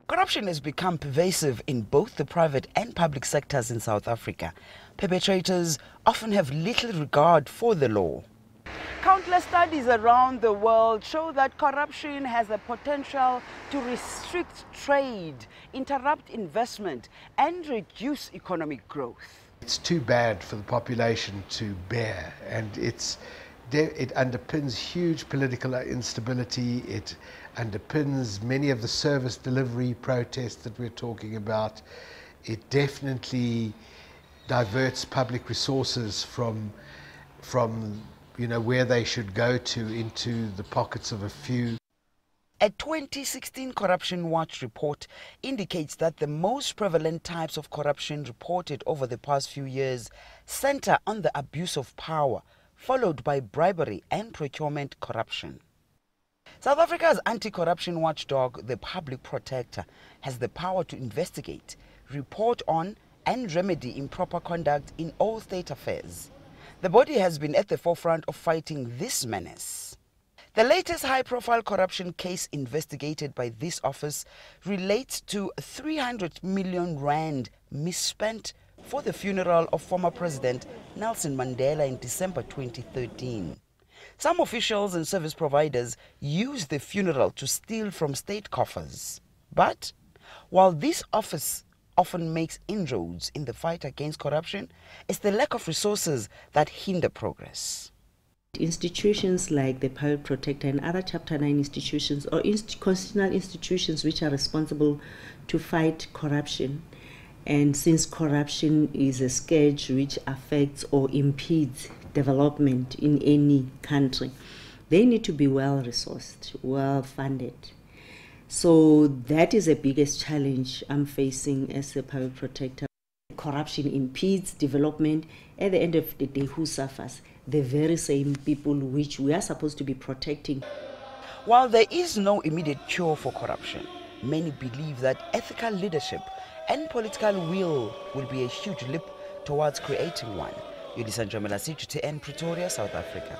Corruption has become pervasive in both the private and public sectors in South Africa. Perpetrators often have little regard for the law. Countless studies around the world show that corruption has the potential to restrict trade, interrupt investment, and reduce economic growth. It's too bad for the population to bear, and it underpins huge political instability. It underpins many of the service delivery protests that we're talking about. It definitely diverts public resources from where they should go to into the pockets of a few. A 2016 Corruption Watch report indicates that the most prevalent types of corruption reported over the past few years center on the abuse of power, followed by bribery and procurement corruption. South Africa's anti-corruption watchdog, the Public Protector, has the power to investigate, report on, and remedy improper conduct in all state affairs. The body has been at the forefront of fighting this menace. The latest high-profile corruption case investigated by this office relates to 300 million rand misspent for the funeral of former President Nelson Mandela in December 2013. Some officials and service providers used the funeral to steal from state coffers. But while this office often makes inroads in the fight against corruption, it's the lack of resources that hinder progress. Institutions like the Public Protector and other Chapter 9 institutions or constitutional institutions which are responsible to fight corruption, and since corruption is a scourge which affects or impedes development in any country, they need to be well resourced, well funded. So that is the biggest challenge I'm facing as a Public Protector. Corruption impedes development. At the end of the day, who suffers? The very same people which we are supposed to be protecting. While there is no immediate cure for corruption, many believe that ethical leadership and political will be a huge leap towards creating one. Yolisa, Njamela, CGTN, Pretoria, South Africa.